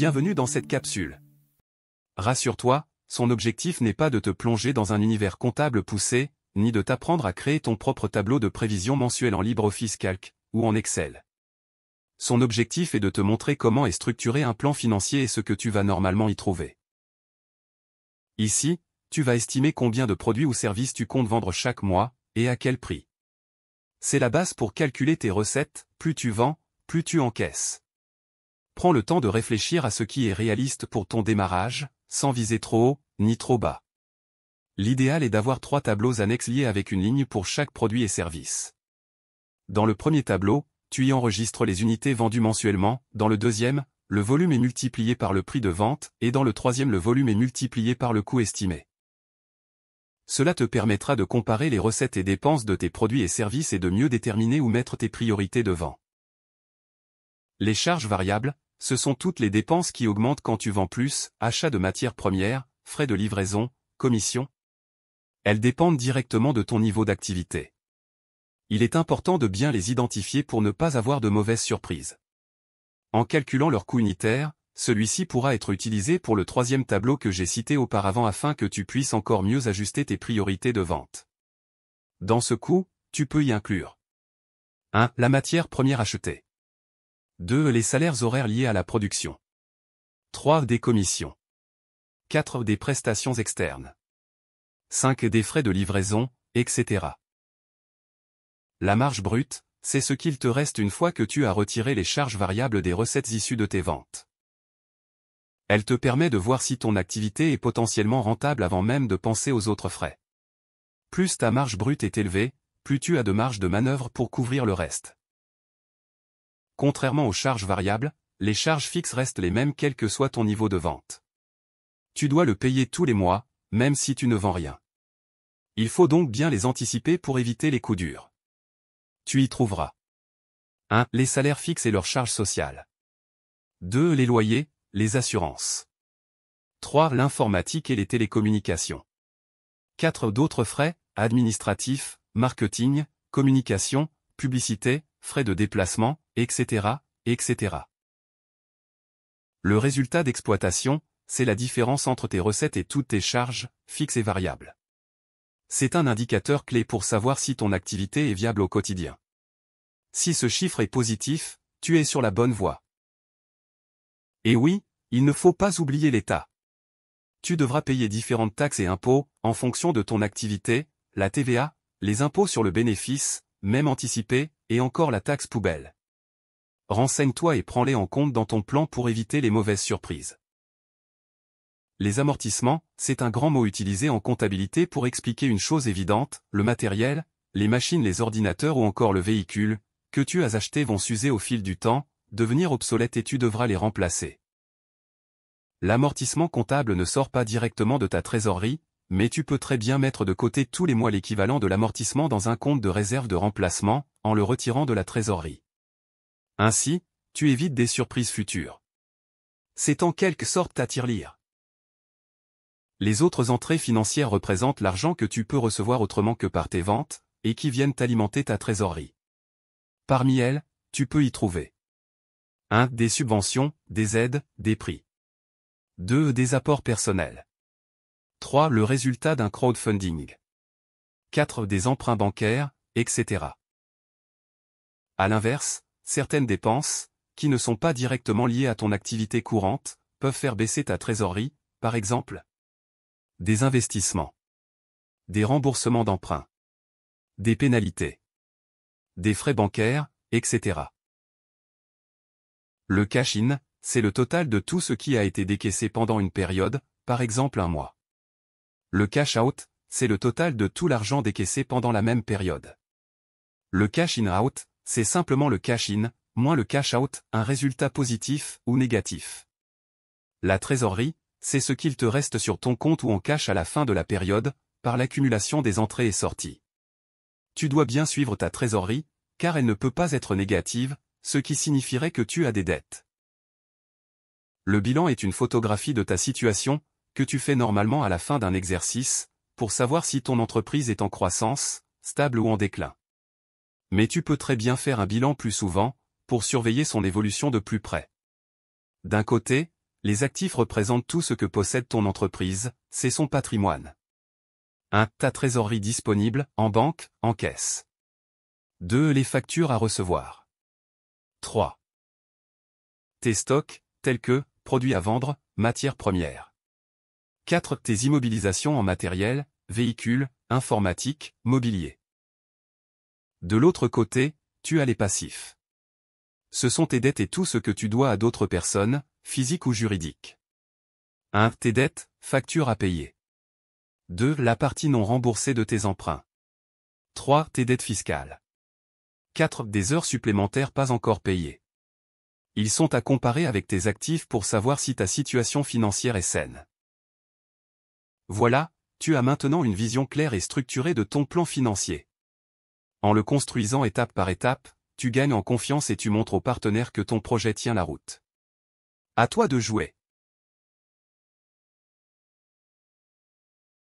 Bienvenue dans cette capsule. Rassure-toi, son objectif n'est pas de te plonger dans un univers comptable poussé, ni de t'apprendre à créer ton propre tableau de prévision mensuel en LibreOffice Calc, ou en Excel. Son objectif est de te montrer comment est structuré un plan financier et ce que tu vas normalement y trouver. Ici, tu vas estimer combien de produits ou services tu comptes vendre chaque mois, et à quel prix. C'est la base pour calculer tes recettes, plus tu vends, plus tu encaisses. Prends le temps de réfléchir à ce qui est réaliste pour ton démarrage, sans viser trop haut, ni trop bas. L'idéal est d'avoir 3 tableaux annexes liés avec une ligne pour chaque produit et service. Dans le premier tableau, tu y enregistres les unités vendues mensuellement, dans le deuxième, le volume est multiplié par le prix de vente, et dans le troisième le volume est multiplié par le coût estimé. Cela te permettra de comparer les recettes et dépenses de tes produits et services et de mieux déterminer où mettre tes priorités de vente. Les charges variables, ce sont toutes les dépenses qui augmentent quand tu vends plus, achat de matières premières, frais de livraison, commissions. Elles dépendent directement de ton niveau d'activité. Il est important de bien les identifier pour ne pas avoir de mauvaises surprises. En calculant leur coût unitaire, celui-ci pourra être utilisé pour le troisième tableau que j'ai cité auparavant afin que tu puisses encore mieux ajuster tes priorités de vente. Dans ce coût, tu peux y inclure 1. La matière première achetée. 2. Les salaires horaires liés à la production. 3. Des commissions. 4. Des prestations externes. 5. Des frais de livraison, etc. La marge brute, c'est ce qu'il te reste une fois que tu as retiré les charges variables des recettes issues de tes ventes. Elle te permet de voir si ton activité est potentiellement rentable avant même de penser aux autres frais. Plus ta marge brute est élevée, plus tu as de marge de manœuvre pour couvrir le reste. Contrairement aux charges variables, les charges fixes restent les mêmes quel que soit ton niveau de vente. Tu dois le payer tous les mois, même si tu ne vends rien. Il faut donc bien les anticiper pour éviter les coups durs. Tu y trouveras 1. Les salaires fixes et leurs charges sociales. 2. Les loyers, les assurances. 3. L'informatique et les télécommunications. 4. D'autres frais, administratifs, marketing, communication, publicité, frais de déplacement, etc., etc. Le résultat d'exploitation, c'est la différence entre tes recettes et toutes tes charges, fixes et variables. C'est un indicateur clé pour savoir si ton activité est viable au quotidien. Si ce chiffre est positif, tu es sur la bonne voie. Et oui, il ne faut pas oublier l'État. Tu devras payer différentes taxes et impôts, en fonction de ton activité, la TVA, les impôts sur le bénéfice, même anticipés, et encore la taxe poubelle. Renseigne-toi et prends-les en compte dans ton plan pour éviter les mauvaises surprises. Les amortissements, c'est un grand mot utilisé en comptabilité pour expliquer une chose évidente, le matériel, les machines, les ordinateurs ou encore le véhicule, que tu as acheté vont s'user au fil du temps, devenir obsolètes et tu devras les remplacer. L'amortissement comptable ne sort pas directement de ta trésorerie, mais tu peux très bien mettre de côté tous les mois l'équivalent de l'amortissement dans un compte de réserve de remplacement, en le retirant de la trésorerie. Ainsi, tu évites des surprises futures. C'est en quelque sorte ta tirelire. Les autres entrées financières représentent l'argent que tu peux recevoir autrement que par tes ventes, et qui viennent alimenter ta trésorerie. Parmi elles, tu peux y trouver 1. Des subventions, des aides, des prix. 2. Des apports personnels. 3. Le résultat d'un crowdfunding. 4. Des emprunts bancaires, etc. À l'inverse, certaines dépenses, qui ne sont pas directement liées à ton activité courante, peuvent faire baisser ta trésorerie, par exemple des investissements, des remboursements d'emprunts, des pénalités, des frais bancaires, etc. Le cash-in, c'est le total de tout ce qui a été décaissé pendant une période, par exemple un mois. Le cash-out, c'est le total de tout l'argent décaissé pendant la même période. Le cash-in-out, c'est simplement le cash-in, moins le cash-out, un résultat positif ou négatif. La trésorerie, c'est ce qu'il te reste sur ton compte ou en cash à la fin de la période, par l'accumulation des entrées et sorties. Tu dois bien suivre ta trésorerie, car elle ne peut pas être négative, ce qui signifierait que tu as des dettes. Le bilan est une photographie de ta situation, que tu fais normalement à la fin d'un exercice, pour savoir si ton entreprise est en croissance, stable ou en déclin. Mais tu peux très bien faire un bilan plus souvent, pour surveiller son évolution de plus près. D'un côté, Les actifs représentent tout ce que possède ton entreprise, c'est son patrimoine. 1. Ta trésorerie disponible, en banque, en caisse. 2. Les factures à recevoir. 3. Tes stocks, tels que, produits à vendre, matières premières. 4. Tes immobilisations en matériel, véhicules, informatique, mobilier. De l'autre côté, tu as les passifs. Ce sont tes dettes et tout ce que tu dois à d'autres personnes, physiques ou juridiques. 1. Tes dettes, factures à payer. 2. La partie non remboursée de tes emprunts. 3. Tes dettes fiscales. 4. Des heures supplémentaires pas encore payées. Ils sont à comparer avec tes actifs pour savoir si ta situation financière est saine. Voilà, tu as maintenant une vision claire et structurée de ton plan financier. En le construisant étape par étape, tu gagnes en confiance et tu montres aux partenaires que ton projet tient la route. À toi de jouer.